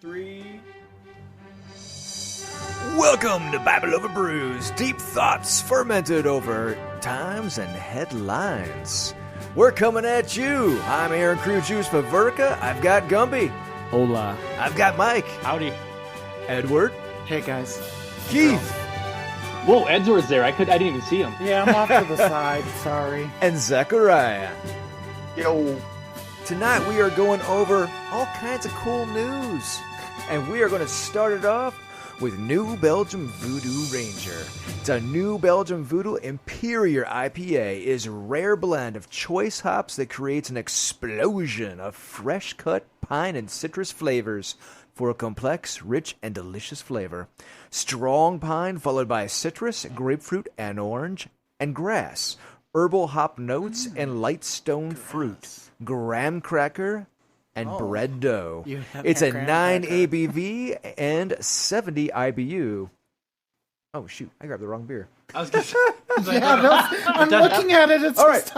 3. Welcome to Bible Over Brews, deep thoughts fermented over times and headlines. We're coming at you. I'm Aaron Crew Juice Paverka. I've got Gumby. Hola. I've got Mike. Howdy. Edward. Hey guys. Keith. Whoa, Edward's there. I didn't even see him. Yeah, I'm off to the side. Sorry. And Zechariah. Yo. Tonight we are going over all kinds of cool news. And we are going to start it off with New Belgium Voodoo Ranger. It's a New Belgium Voodoo Imperial IPA. Is a rare blend of choice hops that creates an explosion of fresh-cut pine and citrus flavors for a complex, rich, and delicious flavor. Strong pine followed by citrus, grapefruit, and orange, and grass. Herbal hop notes and light stone fruit. Graham cracker and bread dough. It's a 9 ABV and 70 IBU. Oh, shoot. I grabbed the wrong beer. I was gonna say, I'm looking at it. It's All right.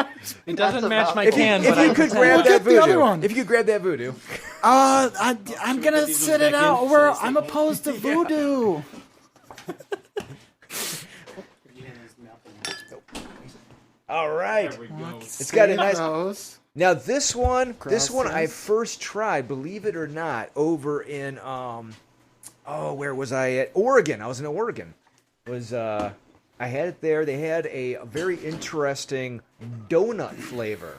it doesn't match my If can, you but I could can grab We'll that get the other voodoo. one. If you could grab that voodoo. I'm gonna sit it out. I'm opposed to voodoo. All right. There we go. It's got a nice... Gross. Now this one I Gracias. first tried, believe it or not, over in where was I at? Oregon. I was in Oregon. I had it there. They had a very interesting donut flavor.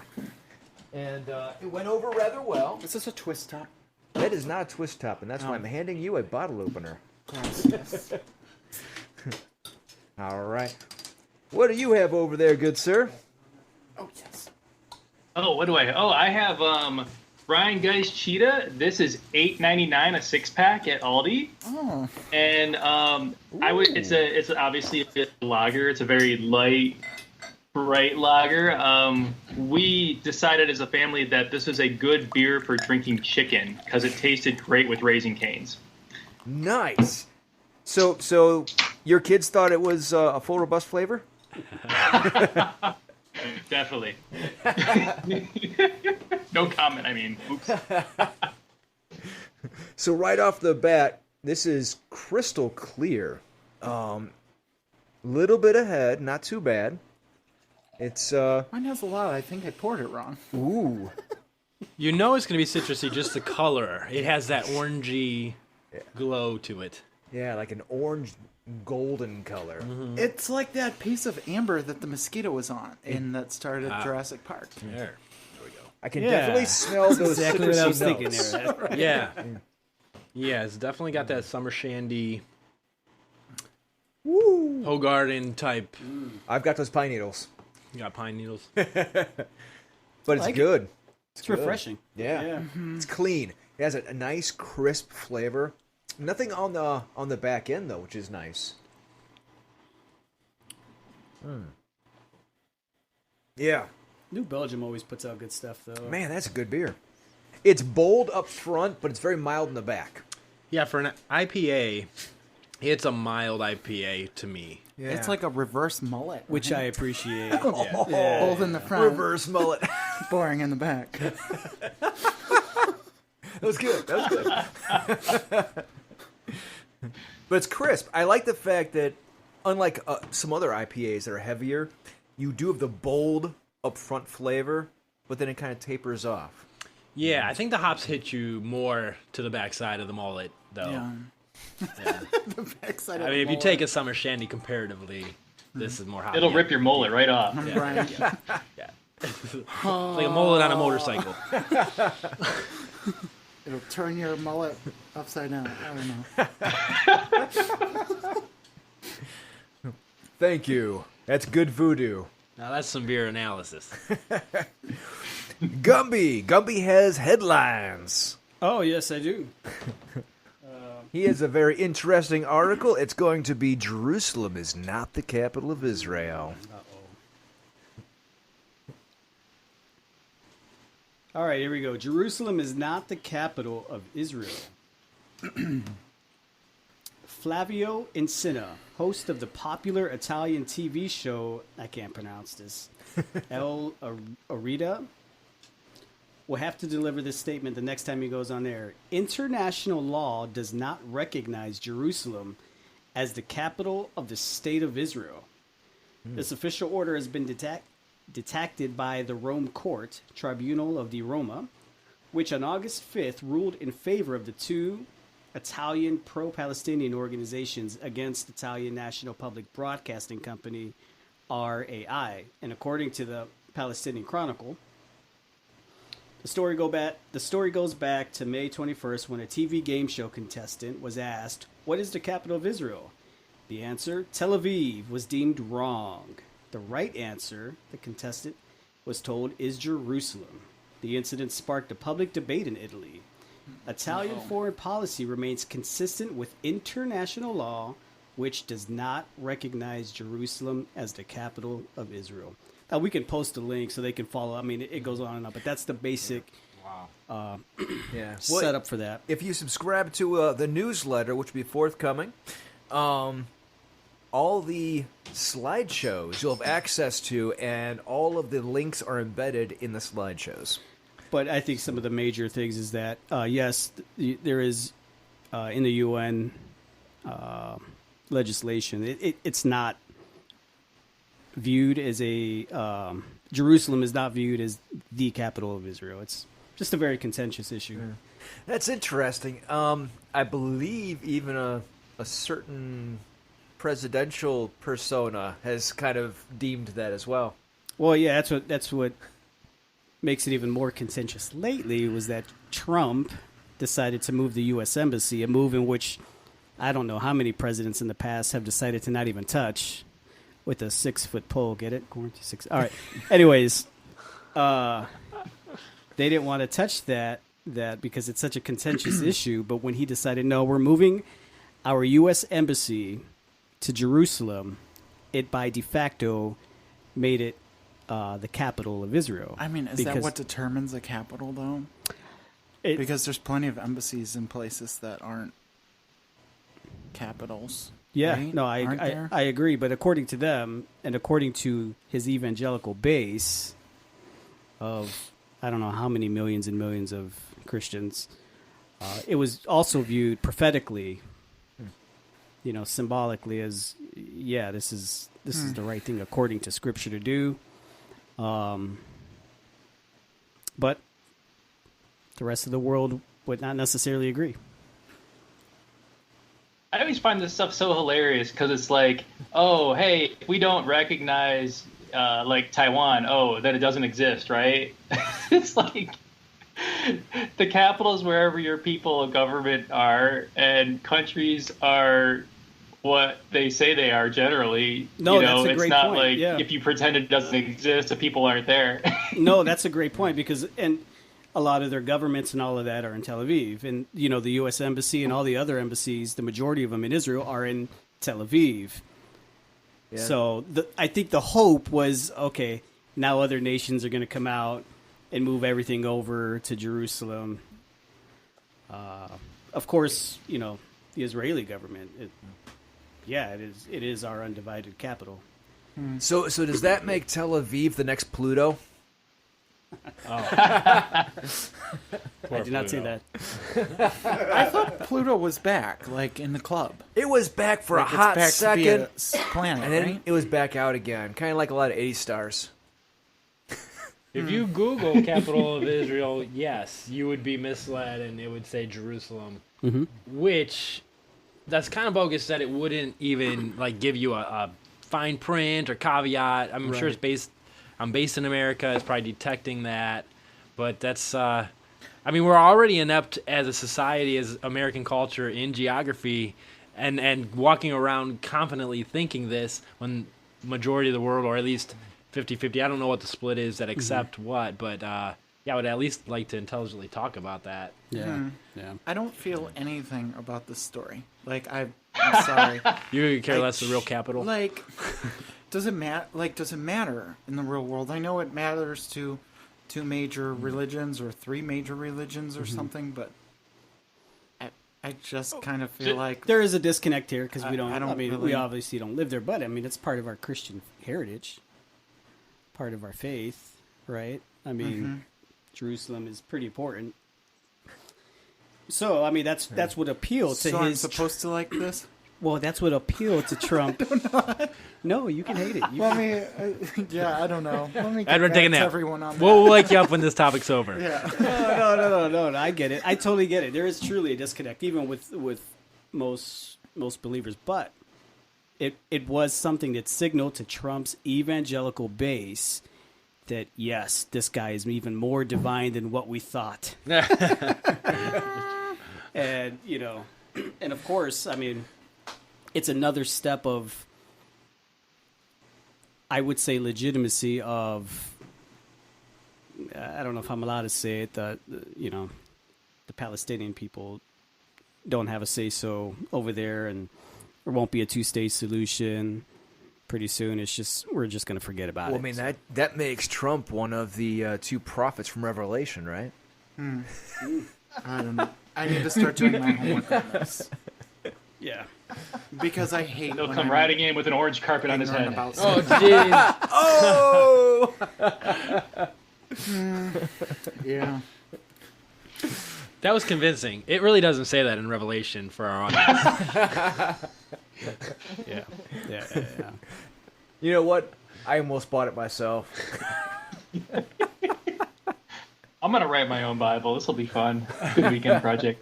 And it went over rather well. Is this a twist top? That is not a twist top, and that's why I'm handing you a bottle opener. Gracias. All right. What do you have over there, good sir? Oh yes. Oh, what do I? Oh, I have Ryan Guy's Cheetah. This is $8.99 a 6-pack at Aldi. Oh. And it's obviously a lager. It's a very light, bright lager. We decided as a family that this was a good beer for drinking chicken because it tasted great with Raising Cane's. Nice. So your kids thought it was a full robust flavor? Definitely. No comment. I mean, oops. So right off the bat, this is crystal clear. Little bit ahead, not too bad. It's Mine has a lot. I think I poured it wrong. ooh. You know it's going to be citrusy, just the color. It has that orangey glow to it. Yeah, like an orange golden color. Mm-hmm. It's like that piece of amber that the mosquito was on in that started Jurassic Park. There. I can Yeah. definitely smell those Exactly citrusy what I was notes. thinking there. Yeah. Yeah, it's definitely got that summer shandy, Woo. Hogarden type. I've got those pine needles, You got pine needles. but it's like it. good. It's refreshing. Yeah, it's clean. It has a nice crisp flavor. Nothing on the back end though, which is nice. Yeah, New Belgium always puts out good stuff, though. man, that's a good beer. It's bold up front, but it's very mild in the back. Yeah, for an IPA, it's a mild IPA to me. Yeah. It's like a reverse mullet. Which I appreciate. Bold in the front, reverse mullet. boring in the back. That was good. But it's crisp. I like the fact that, unlike some other IPAs that are heavier, you do have the bold upfront flavor, but then it kind of tapers off. Yeah, I think the hops hit you more to the backside of the mullet, though. Yeah. The backside of I mean, the if you mullet. take a summer shandy comparatively, this is more hot. It'll rip your mullet right off. Right. Yeah. It's like a mullet on a motorcycle. It'll turn your mullet upside down. I don't know. Thank you. That's good voodoo. Now that's some beer analysis. Gumby has headlines. Oh, yes, I do. He has a very interesting article. It's going to be Jerusalem is not the capital of Israel. All right, here we go. Jerusalem is not the capital of Israel. Flavio Encina, host of the popular Italian TV show, I can't pronounce this, El Arida, will have to deliver this statement the next time he goes on air. International law does not recognize Jerusalem as the capital of the state of Israel. This official order has been detacted by the Rome Court, Tribunal of the Roma, which on August 5th ruled in favor of the two Italian pro-Palestinian organizations against Italian National Public Broadcasting Company, RAI. And according to the Palestinian Chronicle, the story goes back to May 21st when a TV game show contestant was asked, "What is the capital of Israel?" The answer, Tel Aviv, was deemed wrong. The right answer, the contestant was told, is Jerusalem. The incident sparked a public debate in Italy. Italian foreign policy remains consistent with international law, which does not recognize Jerusalem as the capital of Israel. Now, we can post a link so they can follow. I mean, it goes on and on, but that's the basic setup for that. If you subscribe to the newsletter, which will be forthcoming, all the slideshows you'll have access to, and all of the links are embedded in the slideshows. But I think some of the major things is that, yes, there is in the UN legislation. It's not viewed as Jerusalem is not viewed as the capital of Israel. It's just a very contentious issue. Yeah. That's interesting. I believe even a certain presidential persona has kind of deemed that as well. Well, yeah, that's what makes it even more contentious lately was that Trump decided to move the U.S. Embassy, a move in which I don't know how many presidents in the past have decided to not even touch with a 6-foot pole. Get it? Quarantine 6. All right. Anyways, they didn't want to touch that because it's such a contentious issue. But when he decided, no, we're moving our U.S. Embassy to Jerusalem, it by de facto made it the capital of Israel. I mean, is that what determines a capital, though? Because there's plenty of embassies in places that aren't capitals. Yeah, right? no, I agree. But according to them, and according to his evangelical base of I don't know how many millions and millions of Christians, it was also viewed prophetically, symbolically as, yeah, this is the right thing according to Scripture to do. But the rest of the world would not necessarily agree. I always find this stuff so hilarious because it's like, oh, hey, if we don't recognize like Taiwan, then it doesn't exist, right? It's like the capitals wherever your people or government are, and countries are what they say they are generally. No, that's a it's great not point. like Yeah. if you pretend it doesn't exist, the people aren't there. No, that's a great point because a lot of their governments and all of that are in Tel Aviv. And, the U.S. Embassy and all the other embassies, the majority of them in Israel are in Tel Aviv. Yeah. So I think the hope was, okay, now other nations are going to come out and move everything over to Jerusalem. Of course, the Israeli government, it is our undivided capital. So does that make Tel Aviv the next Pluto? I did not say that. I thought Pluto was back, like in the club. It was back for Like, a it's hot back to be second, a planet, and then right? it was back out again, kind of like a lot of 80 stars. If you Google capital of Israel, yes, you would be misled and it would say Jerusalem, which that's kind of bogus that it wouldn't even give you a fine print or caveat. I'm sure it's I'm based in America. It's probably detecting that, but that's we're already inept as a society, as American culture in geography, and walking around confidently thinking this when majority of the world, or at least 50-50, I don't know what the split is that accept what, but I would at least like to intelligently talk about that. Yeah, yeah. I don't feel anything about this story. I'm sorry. You care less the real capital? Does it matter in the real world? I know it matters to two major religions or three major religions or something, but I just kind of feel like there is a disconnect here because we don't. I don't we really- obviously don't live there, but it's part of our Christian heritage, part of our faith, right? Jerusalem is pretty important. So, I mean, that's what appealed to So his... I'm supposed to like this? Well, that's what appealed to Trump. No, you can hate it. Let me, I don't know. Let me get Edward, back take a to nap. everyone on that. We'll wake you up when this topic's over. Yeah. No, I get it. I totally get it. There is truly a disconnect, even with most believers. But it was something that signaled to Trump's evangelical base that, yes, this guy is even more divine than what we thought. And, you know, and of course, I mean, it's another step of, I would say, legitimacy of, I don't know if I'm allowed to say it, you know, the Palestinian people don't have a say-so over there, and there won't be a two-state solution pretty soon. It's just, we're just going to forget about it. Well, I mean, that makes Trump one of the two prophets from Revelation, right? I don't know. I need to start doing my homework on this. Yeah. Because I hate He'll when come I'm riding in with an orange carpet on his ignorant head. about Oh, something. jeez. Oh! Yeah. That was convincing. It really doesn't say that in Revelation for our audience. Yeah. You know what? I almost bought it myself. I'm going to write my own Bible. This will be fun. Good weekend project.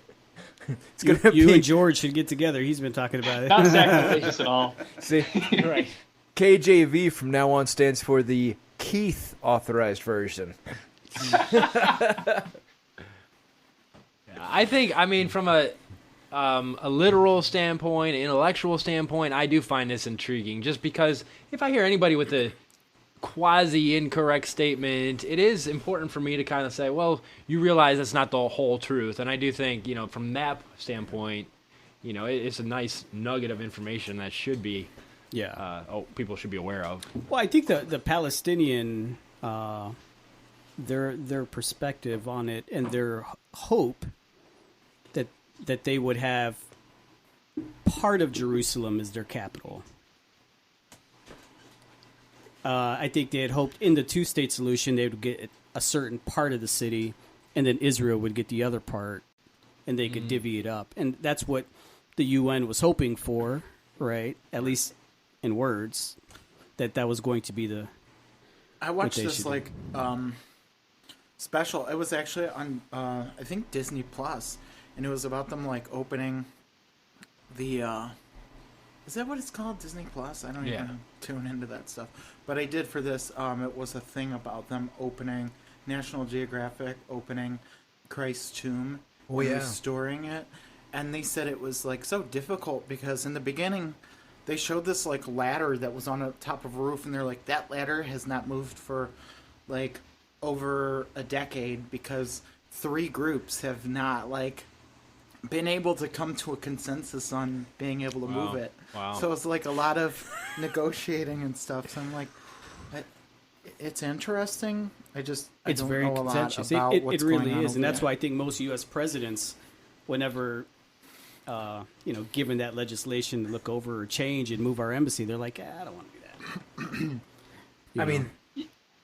It's gonna You be and George should get together. He's been talking about it. Not sacrilegious at all. see. Right. KJV from now on stands for the Keith authorized version. I think, I mean, from a literal standpoint, an intellectual standpoint, I do find this intriguing. Just because if I hear anybody with a quasi-incorrect statement, it is important for me to kind of say, well, you realize that's not the whole truth. And I do think, you know, from that standpoint, you know, it's a nice nugget of information that should be, Yeah. people should be aware of. Well, I think the Palestinian, their perspective on it and their hope that they would have part of Jerusalem as their capital. I think they had hoped in the two-state solution they would get a certain part of the city, and then Israel would get the other part, and they could divvy it up. And that's what the UN was hoping for, right? At least in words, that was going to be the... I watched they this should like special. It was actually on I think Disney Plus, and it was about them like opening the. Is that what it's called, Disney Plus? I don't even tune into that stuff, but I did for this. It was a thing about them opening National Geographic opening Christ's tomb, and restoring it, and they said it was like so difficult because in the beginning. They showed this like ladder that was on the top of a roof, and they're like, that ladder has not moved for like over a decade because 3 groups have not like been able to come to a consensus on being able to move it. Wow. So it's like a lot of negotiating and stuff. So I'm like, it's interesting. I It's don't very know a lot contentious. about It what's really going on is, and over that's there. why I think most U.S. presidents, whenever given that legislation to look over or change and move our embassy, they're like, I don't want to do that. I mean,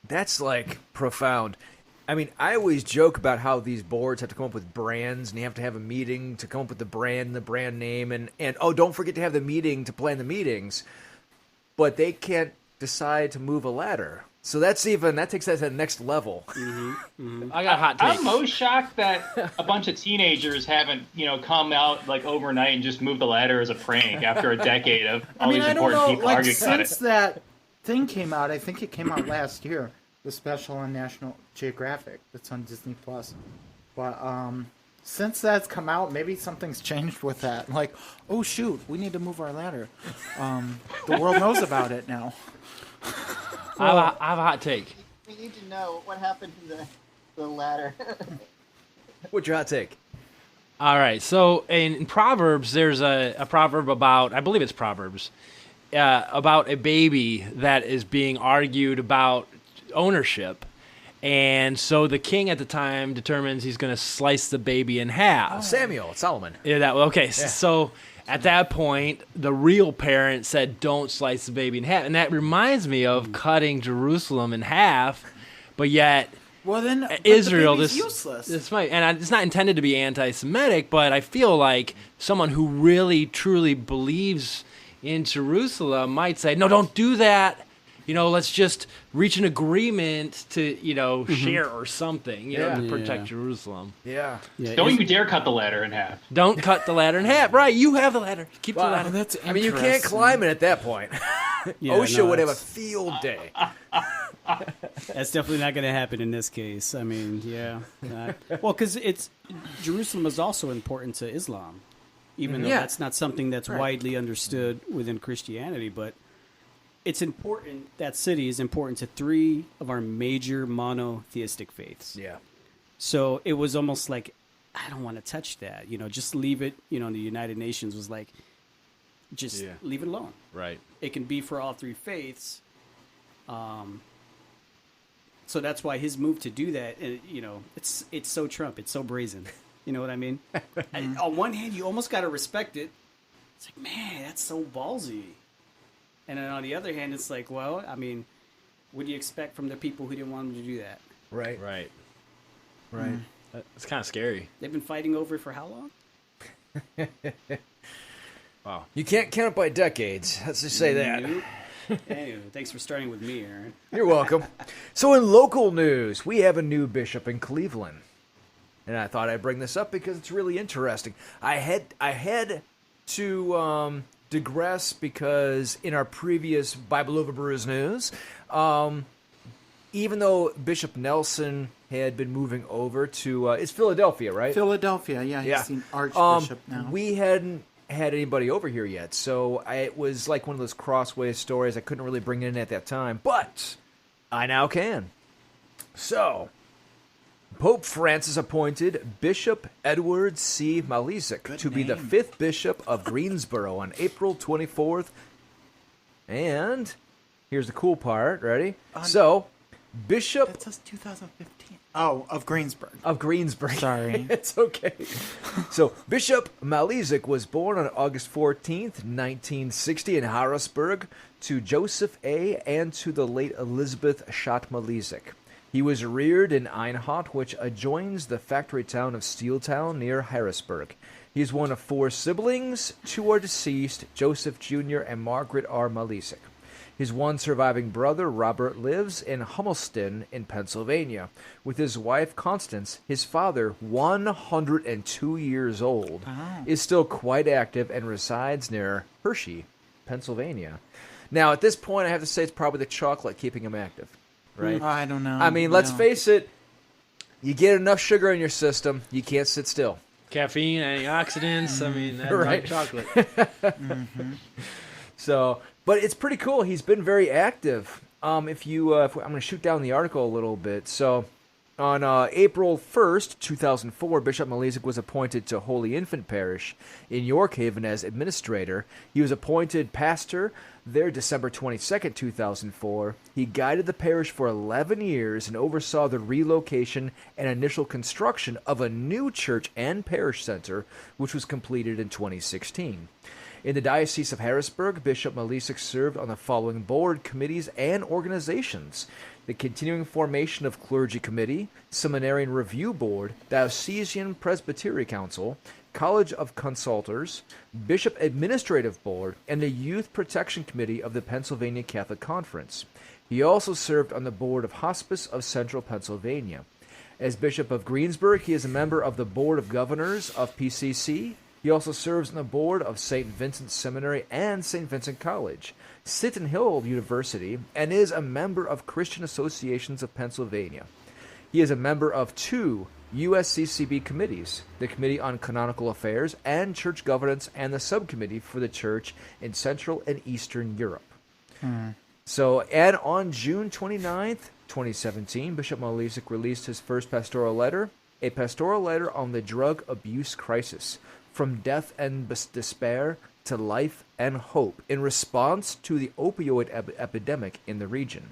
that's like profound. I mean, I always joke about how these boards have to come up with brands, and you have to have a meeting to come up with the brand name, and oh, don't forget to have the meeting to plan the meetings. But they can't decide to move a ladder. So that takes that to the next level. I got a hot take. I'm most shocked that a bunch of teenagers haven't, come out like overnight and just moved the ladder as a prank after a decade of all these important people like, arguing about it. since that thing came out, I think it came out last year, the special on National Geographic that's on Disney Plus. But since that's come out, maybe something's changed with that. Like, oh shoot, we need to move our ladder. The world knows about it now. I have a hot take. We need to know what happened to the ladder. What's your hot take? All right. So in Proverbs, there's a proverb about, I believe it's Proverbs, about a baby that is being argued about ownership. And so the king at the time determines he's going to slice the baby in half. Samuel, Solomon. Yeah, so at that point, the real parent said, don't slice the baby in half. And that reminds me of cutting Jerusalem in half, but yet Well, then Israel, this useless. This might, and it's not intended to be anti-Semitic, but I feel like someone who really truly believes in Jerusalem might say, no, don't do that. Let's just reach an agreement to, share or something, to protect Jerusalem. Yeah. Don't you dare cut the ladder in half. Don't cut the ladder in half. Right, you have the ladder. Keep the ladder. That's I mean, you can't climb it at that point. OSHA would have a field day. That's definitely not going to happen in this case. I mean, well, because Jerusalem is also important to Islam, even though that's not something that's widely understood within Christianity. But it's important. That city is important to 3 of our major monotheistic faiths. Yeah. So it was almost like, I don't want to touch that. Just leave it. The United Nations was like, just leave it alone. Right. It can be for all 3 faiths. So that's why his move to do that, it's so Trump. It's so brazen. You know what I mean? On one hand, you almost got to respect it. It's like, man, that's so ballsy. And then on the other hand, it's like, well, I mean, what do you expect from the people who didn't want him to do that? Right. It's kind of scary. They've been fighting over it for how long? Wow. You can't count by decades. Let's just say that. Nope. Anyway, thanks for starting with me, Aaron. You're welcome. So in local news, we have a new bishop in Cleveland. And I thought I'd bring this up because it's really interesting. I had to digress because in our previous Bible Over Brews news, even though Bishop Nelson had been moving over to it's Philadelphia, right? Philadelphia, he's the Archbishop now. We hadn't had anybody over here yet, so it was like one of those crossways stories I couldn't really bring in at that time, but I now can. So, Pope Francis appointed Bishop Edward C. Malizek to be the 5th Bishop of Greensboro on April 24th. And here's the cool part, ready? So, Bishop... That says 2015. Oh, of Greensboro. Of Greensboro. Sorry. It's okay. So, Bishop Malizek was born on August 14th, 1960 in Harrisburg to Joseph A. and to the late Elizabeth Schott Malizek. He was reared in Einhot, which adjoins the factory town of Steeltown near Harrisburg. He is one of 4 siblings. 2 are deceased, Joseph Jr. and Margaret R. Malizek. His one surviving brother, Robert, lives in Humelston in Pennsylvania. With his wife, Constance, his father, 102 years old, is still quite active and resides near Hershey, Pennsylvania. Now, at this point, I have to say it's probably the chocolate keeping him active, right? I don't know. I mean, let's face it, you get enough sugar in your system, you can't sit still. Caffeine, antioxidants, I mean, that's Right. like chocolate. So, but it's pretty cool. He's been very active. I'm going to shoot down the article a little bit. So, on April 1st, 2004, Bishop Malizek was appointed to Holy Infant Parish in York Haven as administrator. He was appointed pastor there December 22nd, 2004. He guided the parish for 11 years and oversaw the relocation and initial construction of a new church and parish center, which was completed in 2016. In the Diocese of Harrisburg, Bishop Malizek served on the following board, committees, and organizations: the Continuing Formation of Clergy Committee, Seminarian Review Board, Diocesan Presbytery Council, College of Consultors, Bishop Administrative Board, and the Youth Protection Committee of the Pennsylvania Catholic Conference. He also served on the Board of Hospice of Central Pennsylvania. As Bishop of Greensboro, he is a member of the Board of Governors of PCC. He also serves on the board of St. Vincent Seminary and St. Vincent College, Seton Hill University, and is a member of Christian Associations of Pennsylvania. He is a member of 2 USCCB committees, the Committee on Canonical Affairs and Church Governance, and the Subcommittee for the Church in Central and Eastern Europe. So, and on June 29th, 2017, Bishop Malizek released his first pastoral letter, a pastoral letter on the drug abuse crisis, from death and despair to life and hope, in response to the opioid epidemic in the region.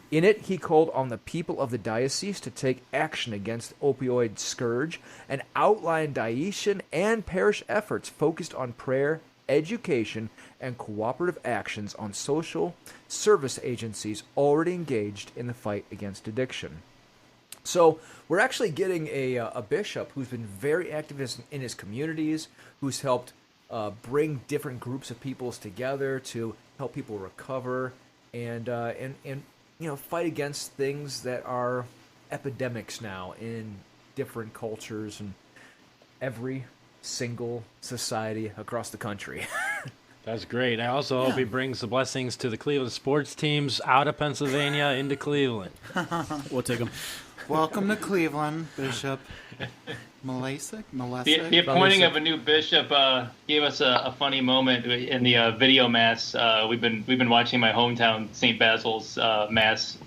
In it, he called on the people of the diocese to take action against the opioid scourge and outlined diocesan and parish efforts focused on prayer, education, and cooperative actions on social service agencies already engaged in the fight against addiction. So we're actually getting a bishop who's been very active in his communities, who's helped bring different groups of peoples together to help people recover and fight against things that are epidemics now in different cultures and every single society across the country. That's great. I also hope he brings the blessings to the Cleveland sports teams out of Pennsylvania into Cleveland. We'll take them. Welcome to Cleveland, Bishop Malesic. The appointing of a new bishop gave us a funny moment in the video mass. We've been watching my hometown St. Basil's mass,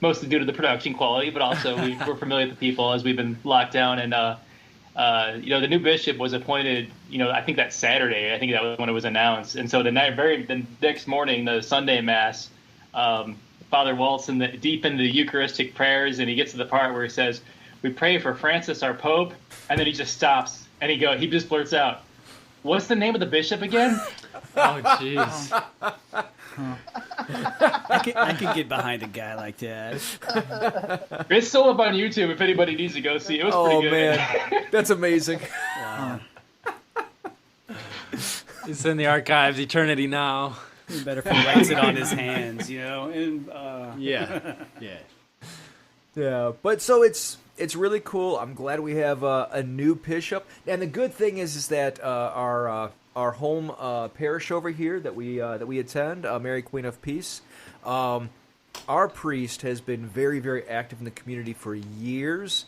mostly due to the production quality, but also we're familiar with the people as we've been locked down. And the new bishop was appointed. I think that Saturday. I think that was when it was announced. And so the next morning, the Sunday mass. Father Waltz deep into the Eucharistic prayers, and he gets to the part where he says, "We pray for Francis, our Pope," and then he just stops and he just blurts out, "What's the name of the bishop again?" Oh, jeez. I can get behind a guy like that. It's still up on YouTube if anybody needs to go see. It was pretty good. Man, that's amazing. Wow. It's in the archives, eternity now. Better if he writes it on his hands, And, Yeah. Yeah, but so it's really cool. I'm glad we have a new bishop, and the good thing is that our home parish over here that we attend, Mary Queen of Peace, our priest has been very, very active in the community for years.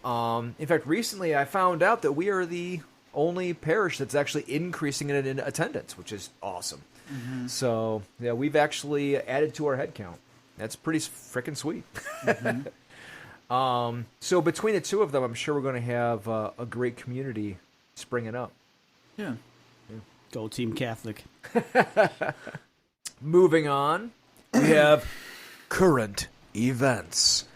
In fact, recently I found out that we are the only parish that's actually increasing in attendance, which is awesome. Mm-hmm. So yeah, we've actually added to our head count. That's pretty freaking sweet. Mm-hmm. So between the two of them, I'm sure we're going to have a great community springing up. Yeah. Go Team Catholic. Moving on, we have current events.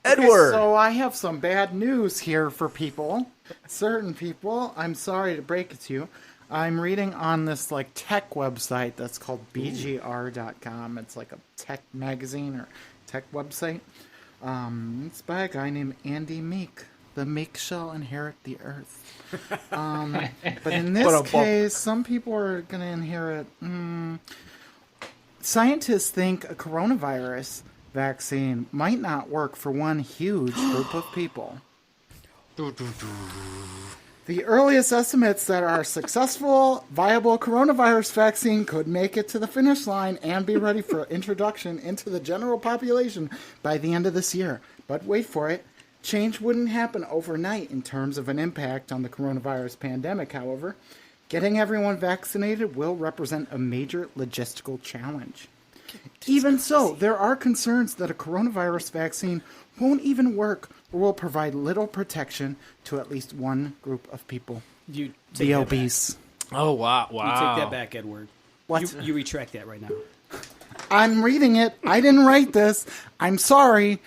Edward! Okay, so I have some bad news here for people. Certain people. I'm sorry to break it to you. I'm reading on this tech website that's called bgr.com. It's like a tech magazine or tech website. It's by a guy named Andy Meek. The meek shall inherit the earth. But in this case, some people are going to inherit. Scientists think a coronavirus vaccine might not work for one huge group of people. The earliest estimates that our successful, viable coronavirus vaccine could make it to the finish line and be ready for introduction into the general population by the end of this year. But wait for it. Change wouldn't happen overnight in terms of an impact on the coronavirus pandemic, however. Getting everyone vaccinated will represent a major logistical challenge. Even so, there are concerns that a coronavirus vaccine won't even work or will provide little protection to at least one group of people. You the obese. Oh, wow. You take that back, Edward. What? You retract that right now. I'm reading it. I didn't write this. I'm sorry.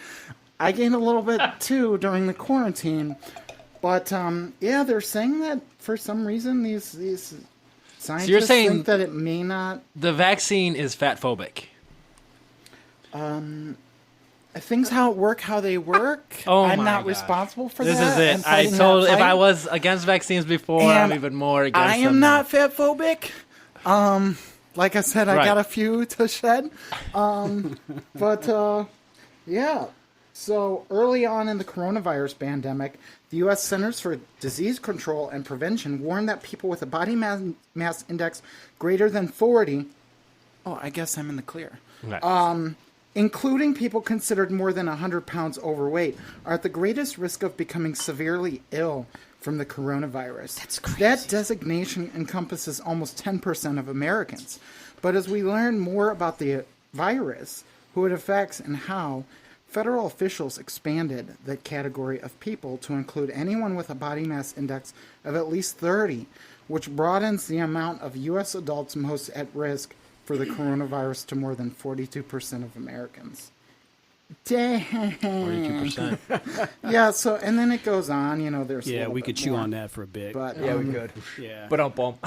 I gained a little bit, too, during the quarantine. But, yeah, they're saying that for some reason these scientists think that it may not... The vaccine is fat-phobic. Things how they work. Oh I'm my not gosh. responsible for this that. This is it. If I was against vaccines before, I'm even more against I am them not fat phobic. Like I said, I got a few to shed. But yeah. So early on in the coronavirus pandemic, the U.S. Centers for Disease Control and Prevention warned that people with a body mass index greater than 40. Oh, I guess I'm in the clear. Right. Including people considered more than 100 pounds overweight, are at the greatest risk of becoming severely ill from the coronavirus. That's crazy. That designation encompasses almost 10% of Americans. But as we learn more about the virus, who it affects, and how, federal officials expanded the category of people to include anyone with a body mass index of at least 30, which broadens the amount of U.S. adults most at risk for the coronavirus to more than 42% of Americans. Dang. 42%. Yeah, so, and then it goes on, there's Yeah, we could chew on that for a bit. But, Yeah, we could. Yeah. But I'll bump.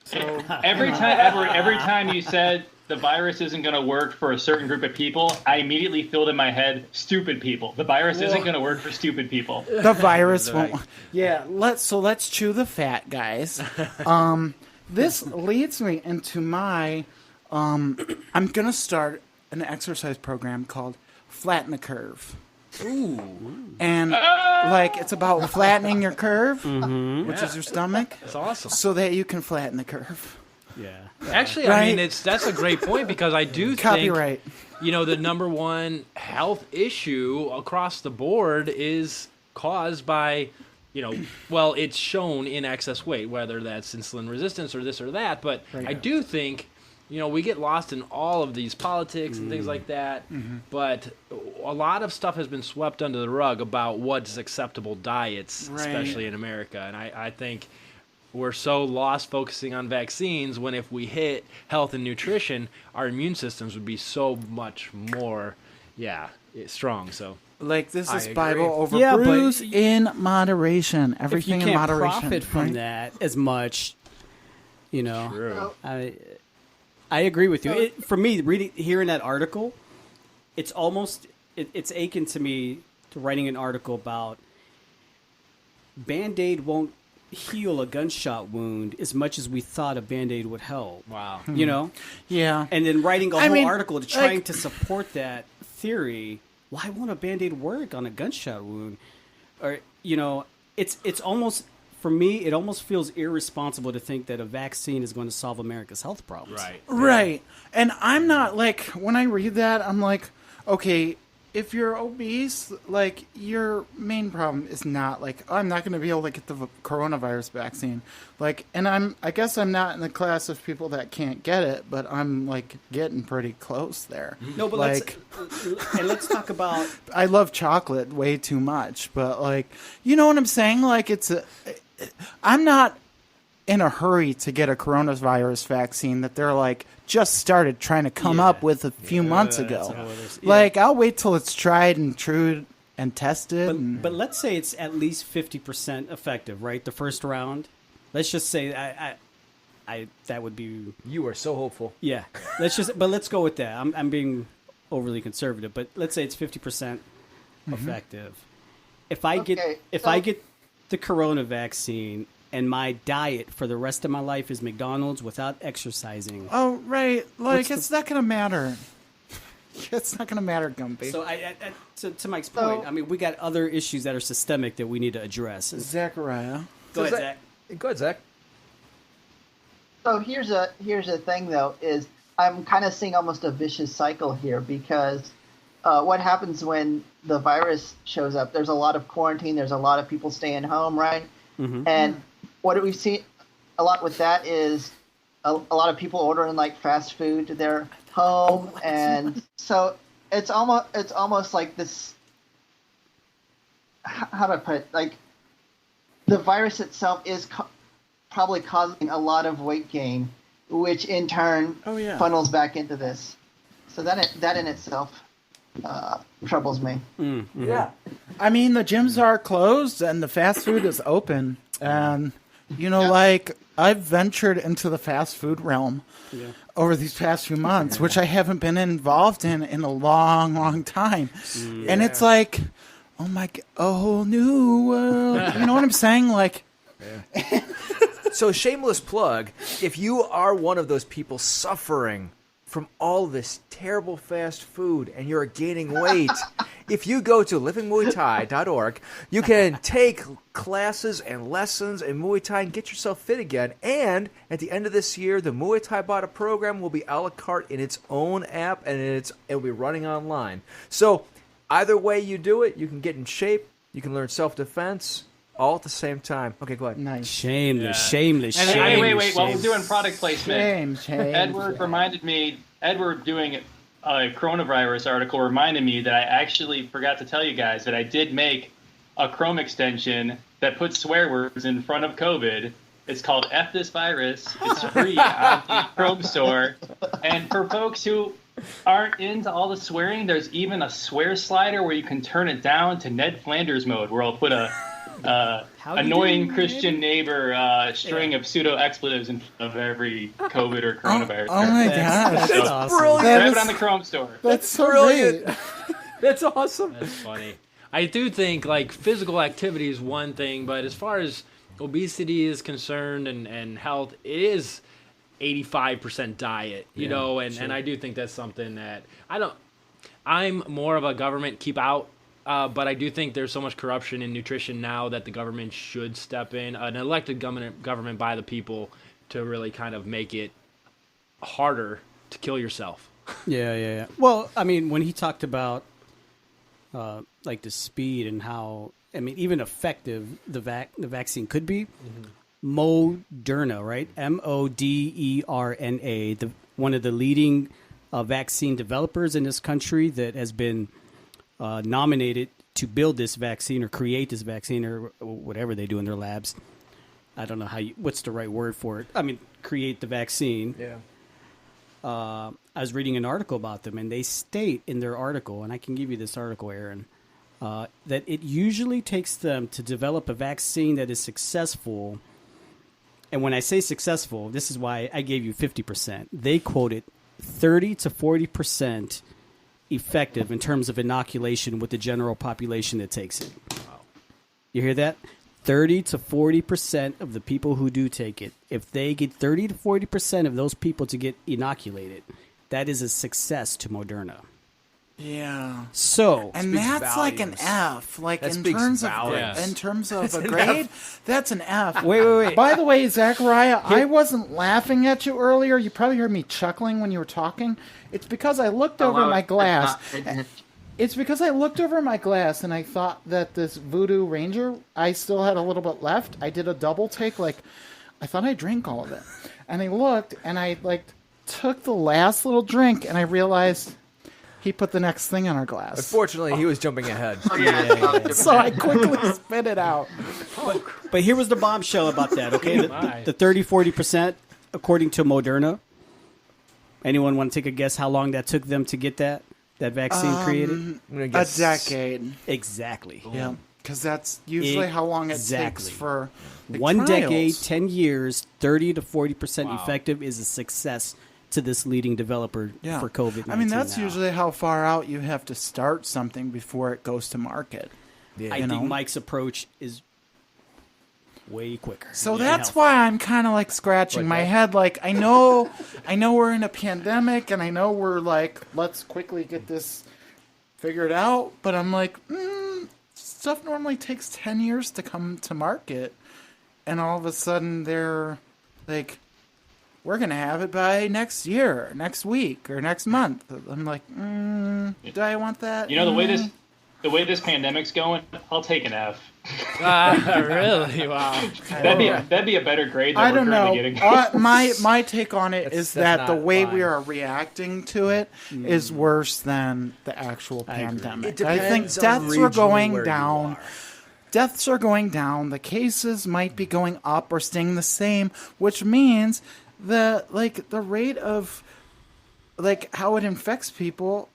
So Every time, Edward, every time you said the virus isn't going to work for a certain group of people, I immediately filled in my head stupid people. The virus isn't going to work for stupid people. the virus won't. Yeah, let's chew the fat, guys. This leads me into my. I'm gonna start an exercise program called Flatten the Curve. Ooh. And like it's about flattening your curve, which is your stomach. That's awesome. So that you can flatten the curve. Yeah. Actually, Right? I mean, that's a great point because I do Copyright. think, the number one health issue across the board is caused by, well, it's shown in excess weight, whether that's insulin resistance or this or that. But I do think, we get lost in all of these politics and things like that. But a lot of stuff has been swept under the rug about what's acceptable diets, Right. especially in America. And I think we're so lost focusing on vaccines when if we hit health and nutrition, our immune systems would be so much more, strong. So Like this I is agree. Bible over Yeah, but brews in moderation. Everything if you in can't moderation. profit from right? that as much, true. I agree with you. For me, hearing that article, it's almost it's aching to me to writing an article about Band-Aid won't heal a gunshot wound as much as we thought a Band-Aid would help. Wow. Yeah. And then writing a I whole mean, article to trying like- to support that theory. Why won't a Band-Aid work on a gunshot wound? Or it's almost, for me, it almost feels irresponsible to think that a vaccine is going to solve America's health problems. Right. Right. And I'm not like, when I read that, I'm like, okay, if you're obese, like your main problem is not like, I'm not going to be able to get the coronavirus vaccine. Like, and I guess I'm not in the class of people that can't get it, but I'm like getting pretty close there. No, but like, let's talk about. I love chocolate way too much, but like, you know what I'm saying? Like I'm not in a hurry to get a coronavirus vaccine that they're like just started trying to come up with a few months ago. Like I'll wait till it's tried and true and tested. But let's say it's at least 50% effective, right? The first round. Let's just say I that would be You are so hopeful. yeah. Let's go with that. I'm being overly conservative, but let's say it's 50% effective. If I get the corona vaccine and my diet for the rest of my life is McDonald's without exercising. Oh, right. Like, What's it's not going to matter. It's not going to matter, Gumpy. So to Mike's point, I mean, we got other issues that are systemic that we need to address. Zachariah. Go ahead, Zach. Go ahead, Zach. So here's a thing though, is I'm kind of seeing almost a vicious cycle here because what happens when the virus shows up? There's a lot of quarantine. There's a lot of people staying home, right? And what we've seen a lot with that is a lot of people ordering like fast food to their home, and so it's almost like this. How do I put it? Like the virus itself is probably causing a lot of weight gain, which in turn funnels back into this. So that in itself troubles me. Yeah. I mean, the gyms are closed and the fast food is open. And, like, I've ventured into the fast food realm over these past few months, which I haven't been involved in a long, long time. And it's like, oh my God, a whole new world. You know what I'm saying? Like, So, shameless plug, if you are one of those people suffering from all this terrible fast food and you're gaining weight, if you go to livingmuaythai.org, you can take classes and lessons in Muay Thai and get yourself fit again. And at the end of this year, the Muay Thai Bada program will be a la carte in its own app, and it'll be running online. So either way you do it, you can get in shape, you can learn self-defense, all at the same time. Okay, go ahead. nice. Shameless. And wait, while we're doing product placement, Shame. Edward doing a coronavirus article reminded me that I actually forgot to tell you guys that I did make a Chrome extension that puts swear words in front of COVID. It's called F This Virus. It's free on the Chrome store. And for folks who aren't into all the swearing, there's even a swear slider where you can turn it down to Ned Flanders mode, where I'll put a annoying Christian neighbor string of pseudo expletives in front of every COVID or coronavirus. Oh my gosh. That's awesome. brilliant. Grab it on the Chrome store. That's so Brilliant. great. That's awesome. That's funny. I do think like physical activity is one thing, but as far as obesity is concerned and health, it is 85% diet, you know, and I do think that's something that I'm more of a government keep out, but I do think there's so much corruption in nutrition now that the government should step in, an elected government by the people, to really kind of make it harder to kill yourself. Yeah. Well, I mean, when he talked about like the speed and how, I mean, even effective the vaccine could be. Moderna, right? Moderna, one of the leading vaccine developers in this country that has been nominated to build this vaccine or create this vaccine or whatever they do in their labs. I don't know what's the right word for it. I mean, create the vaccine. Yeah. I was reading an article about them, and they state in their article, and I can give you this article, Aaron, that it usually takes them to develop a vaccine that is successful. And when I say successful, this is why I gave you 50%. They quoted 30 to 40% effective in terms of inoculation with the general population that takes it. Wow. You hear that? 30 to 40% of the people who do take it, if they get 30 to 40% of those people to get inoculated, that is a success to Moderna. Yeah. So, and that's like an F. Like in terms of a grade, that's an F. Wait. By the way, Zachariah, I wasn't laughing at you earlier. You probably heard me chuckling when you were talking. It's because I looked over my glass. It's because I looked over my glass and I thought that this Voodoo Ranger, I still had a little bit left. I did a double take, like I thought I drank all of it. And I looked and I took the last little drink and I realized he put the next thing in our glass. Unfortunately, he was jumping ahead. So I quickly spit it out. But here was the bombshell about that, okay? The 30-40%, according to Moderna. Anyone want to take a guess how long that took them to get that vaccine created? A decade. Exactly. Yeah. Because that's usually how long it takes for one trials. decade, 10 years, 30 to 40% effective is a success to this leading developer for COVID-19. I mean, that's now. usually how far out you have to start something before it goes to market. Yeah. I think Mike's approach is way quicker. So that's why I'm kind of like scratching my head. Like, I know we're in a pandemic, and I know we're like, let's quickly get this figured out. But I'm like, stuff normally takes 10 years to come to market, and all of a sudden they're like, we're going to have it by next year, next week, or next month. I'm like, do I want that? You know, the way this pandemic's going, I'll take an F. Really? Wow. That'd be a better grade than I don't we're know. currently getting. My take on it is that the way we are reacting to it is worse than the actual pandemic. I think deaths are going down. Deaths are going down. The cases might be going up or staying the same, which means the rate of how it infects people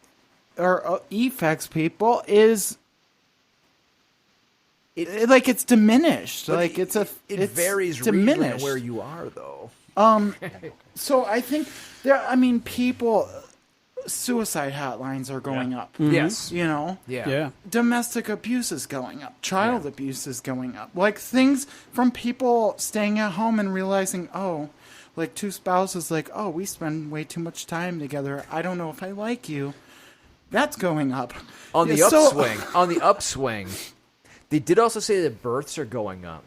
or affects people is it's diminished. But it's varies diminished regionally where you are, though. So I think people suicide hotlines are going up. Mm-hmm. Yes. You know? Yeah. Domestic abuse is going up. Child abuse is going up. Like things from people staying at home and realizing, two spouses we spend way too much time together. I don't know if I like you. That's going up. On the upswing, they did also say that births are going up.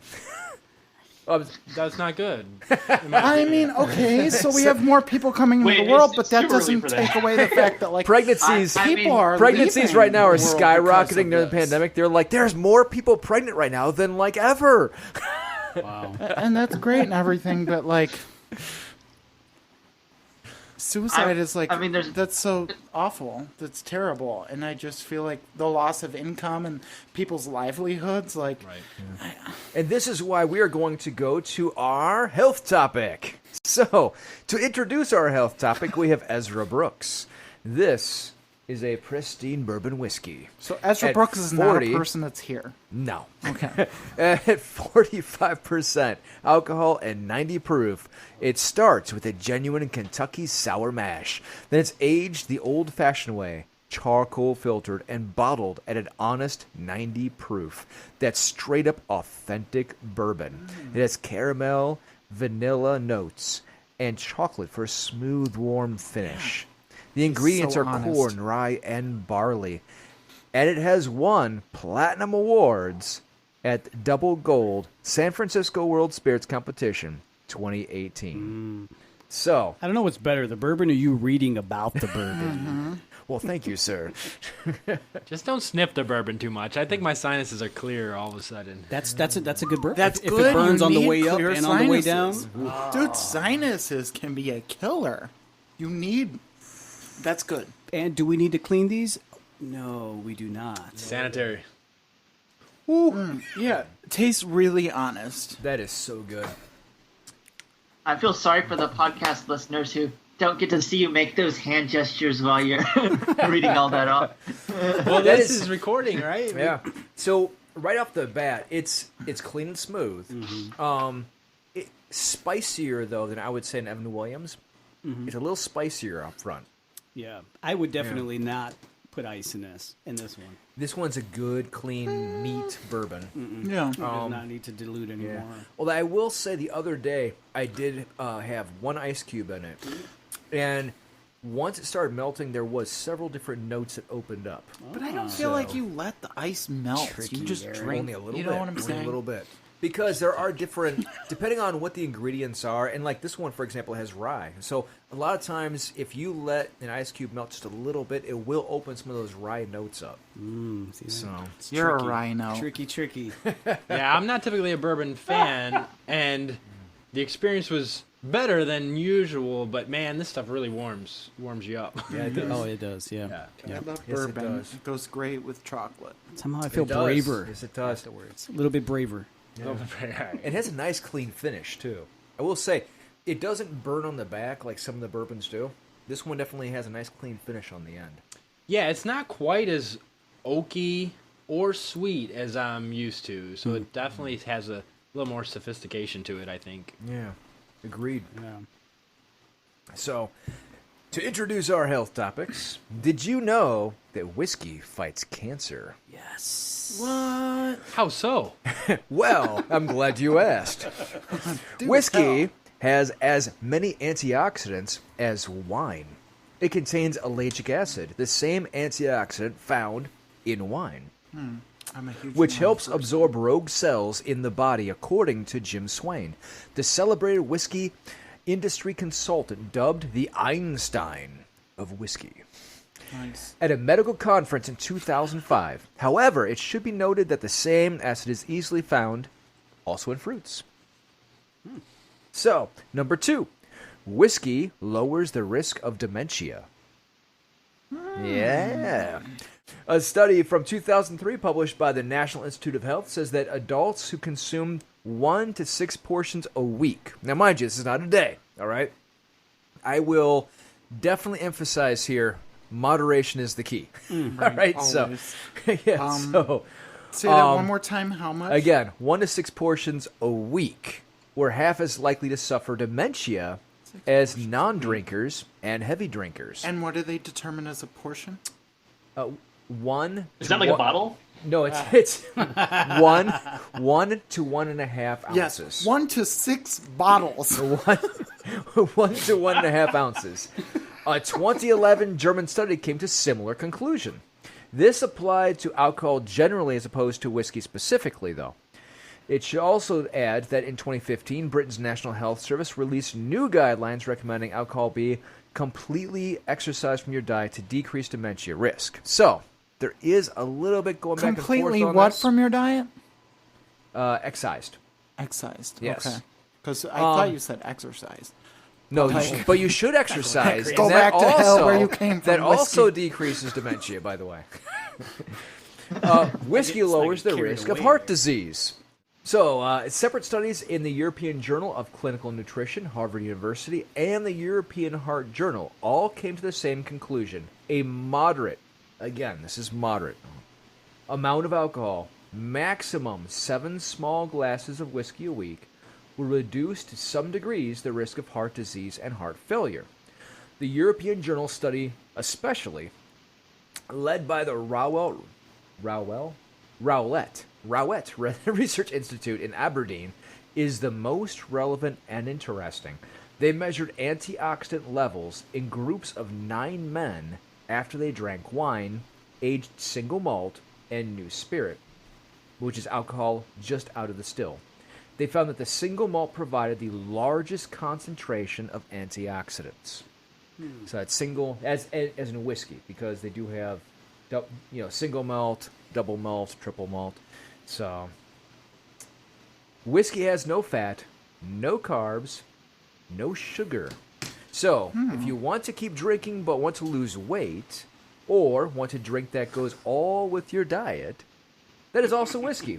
That's not good. I mean, okay, so we have more people coming into the world, but that doesn't take away the fact that pregnancies right now are skyrocketing during the pandemic. They're like, there's more people pregnant right now than ever. Wow. And that's great and everything, but suicide is that's so awful. That's terrible. And I just feel like the loss of income and people's livelihoods, Right. And this is why we are going to go to our health topic. So, to introduce our health topic, we have Ezra Brooks. This is a pristine bourbon whiskey. So Ezra At Brooks is 40 not a person that's here. No. Okay. At 45% alcohol and 90 proof, it starts with a genuine Kentucky sour mash. Then it's aged the old-fashioned way, charcoal filtered and bottled at an honest 90 proof. That's straight up authentic bourbon. It has caramel, vanilla notes, and chocolate for a smooth, warm finish. The ingredients So are honest. corn, rye, and barley. And it has won platinum awards at Double Gold San Francisco World Spirits Competition 2018. So, I don't know what's better, the bourbon or you reading about the bourbon. well, thank you, sir. Just don't sniff the bourbon too much. I think my sinuses are clear all of a sudden. That's a good bourbon. That's if good. it burns You on the need way up clear and on the way down. sinuses. Dude, sinuses can be a killer. You need... That's good. And do we need to clean these? No, we do not. Sanitary. Yeah, tastes really honest. That is so good. I feel sorry for the podcast listeners who don't get to see you make those hand gestures while you're reading all that off. Well, That this is- is recording, right? Yeah. So, right off the bat, it's clean and smooth. Spicier, though, than I would say in Evan Williams. It's a little spicier up front. Yeah, I would definitely not put ice in this one. This one's a good, clean, neat bourbon. Yeah. It does not need to dilute anymore. Well, I will say the other day I did have one ice cube in it, and once it started melting, there was several different notes that opened up. But I don't feel like you let the ice melt. Tricky, You just Aaron. drink. Only a little you bit. know what I'm only saying? a little bit. Because there are different, depending on what the ingredients are, and like this one, for example, has rye. So a lot of times, if you let an ice cube melt just a little bit, it will open some of those rye notes up. So You're Tricky. a rhino. Tricky. Yeah, I'm not typically a bourbon fan, and the experience was better than usual. But man, this stuff really warms you up. yeah, it does. Oh, it does. Yeah. I love Yes, it bourbon. does. It goes great with chocolate. Somehow I feel It does. braver. Yes, it does. Afterwards, a little bit braver. It has a nice, clean finish too. I will say, it doesn't burn on the back like some of the bourbons do. This one definitely has a nice, clean finish on the end. Yeah, it's not quite as oaky or sweet as I'm used to, so it definitely has a little more sophistication to it, I think. Yeah, agreed. Yeah. So, to introduce our health topics, did you know that whiskey fights cancer? Yes. What? How so? Well, I'm glad you asked. Whiskey has as many antioxidants as wine. It contains ellagic acid, the same antioxidant found in wine, I'm a huge which wine helps person. absorb rogue cells in the body, according to Jim Swain, the celebrated whiskey industry consultant dubbed the Einstein of whiskey. Nice. At a medical conference in 2005. However, it should be noted that the same acid is easily found also in fruits. So, number 2, whiskey lowers the risk of dementia. Yeah. A study from 2003 published by the National Institute of Health says that adults who consume 1 to 6 portions a week. Now, mind you, this is not a day, all right? I will definitely emphasize here, moderation is the key. All right, Always. so so Say that one more time. How much? again, 1 to 6 portions a week. We're half as likely to suffer dementia as non-drinkers and heavy drinkers. And what do they determine as a portion? One. Is that like a bottle? No, it's 1 to 1.5 ounces. Yes, 1 to 6 bottles. 1 to 1.5 ounces. A 2011 German study came to similar conclusion. This applied to alcohol generally as opposed to whiskey specifically, though. It should also add that in 2015, Britain's National Health Service released new guidelines recommending alcohol be completely excised from your diet to decrease dementia risk. So, there is a little bit going back and Completely forth on what this. from your diet? Excised. Excised. Yes. Okay. Because I thought you said exercise. No, but you should exercise. Go and that back to hell also- where you came from, That also whiskey. decreases dementia, by the way. Whiskey lowers the carried risk of away heart there. disease. So, separate studies in the European Journal of Clinical Nutrition, Harvard University, and the European Heart Journal all came to the same conclusion. a moderate, again, this is moderate, amount of alcohol, maximum 7 small glasses of whiskey a week, will reduce to some degrees the risk of heart disease and heart failure. The European Journal study, especially, led by the Rowlett Research Institute in Aberdeen, is the most relevant and interesting. They measured antioxidant levels in groups of 9 men after they drank wine, aged single malt, and new spirit, which is alcohol just out of the still. They found that the single malt provided the largest concentration of antioxidants. So that's single, as in whiskey, because they do have, single malt, double malt, triple malt. So whiskey has no fat, no carbs, no sugar. So if you want to keep drinking but want to lose weight, or want a drink that goes all with your diet, that is also whiskey.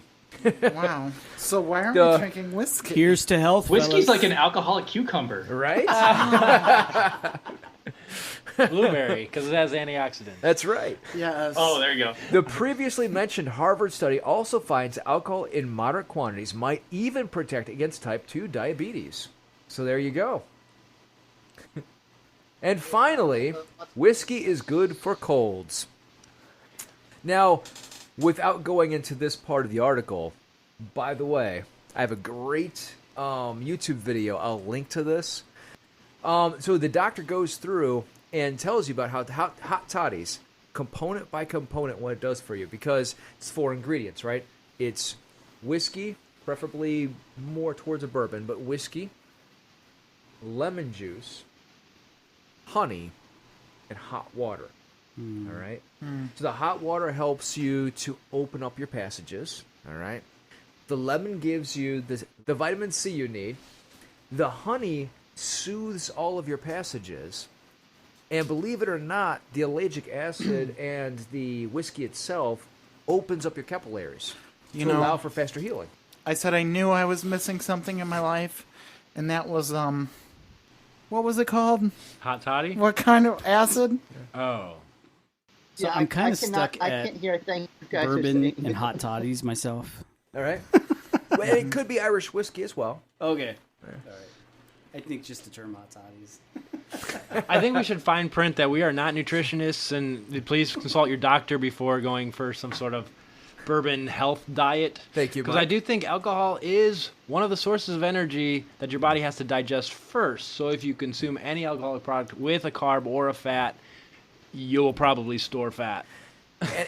Wow. So why aren't we drinking whiskey? Here's to health, Whiskey's fellas. like an alcoholic cucumber. Right? Blueberry, because it has antioxidants. That's right. Yes. Oh, there you go. The previously mentioned Harvard study also finds alcohol in moderate quantities might even protect against type 2 diabetes. So there you go. And finally, whiskey is good for colds. Now, without going into this part of the article, by the way, I have a great YouTube video. I'll link to this. So the doctor goes through and tells you about how hot toddies, component by component, what it does for you. Because it's 4 ingredients, right? It's whiskey, preferably more towards a bourbon, but whiskey, lemon juice, honey, and hot water. All right? So the hot water helps you to open up your passages. All right? The lemon gives you the vitamin C you need. The honey soothes all of your passages. And believe it or not, the ellagic acid and the whiskey itself opens up your capillaries to allow for faster healing. I said I knew I was missing something in my life, and that was, what was it called? Hot toddy? What kind of acid? Oh. So I'm kind of stuck I at can't hear a thing you guys are bourbon saying. and hot toddies myself. All right? Well, it could be Irish whiskey as well. Okay. All right. I think just the term hot toddies. I think we should fine print that we are not nutritionists, and please consult your doctor before going for some sort of bourbon health diet. Thank you, Because Mike. I do think alcohol is one of the sources of energy that your body has to digest first. So if you consume any alcoholic product with a carb or a fat, you'll probably store fat.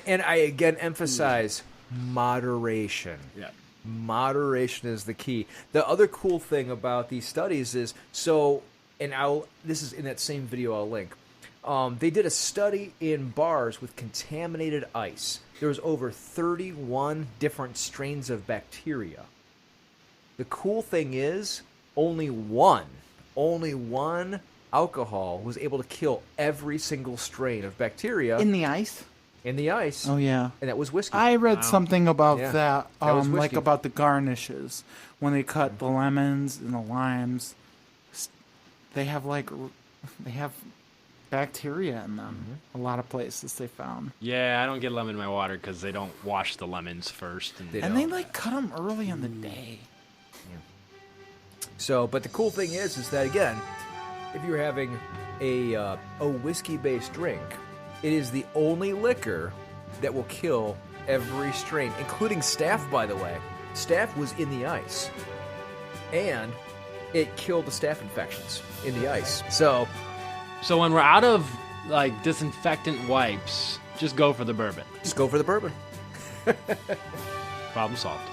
And I again emphasize moderation. Yeah. Moderation is the key. The other cool thing about these studies is, this is in that same video I'll link. They did a study in bars with contaminated ice. There was over 31 different strains of bacteria. The cool thing is, only one alcohol was able to kill every single strain of bacteria In the ice? in the ice. Oh, yeah. And that was whiskey. I read something about Yeah. that, That was like whiskey. about the garnishes. When they cut the lemons and the limes, they have bacteria in them. A lot of places they found. Yeah, I don't get lemon in my water because they don't wash the lemons first. And they cut them early in the day. So, but the cool thing is that again, if you're having a whiskey-based drink, it is the only liquor that will kill every strain, including staph. By the way, staph was in the ice, and it killed the staph infections in the ice. So when we're out of disinfectant wipes, just go for the bourbon. just go for the bourbon. Problem solved.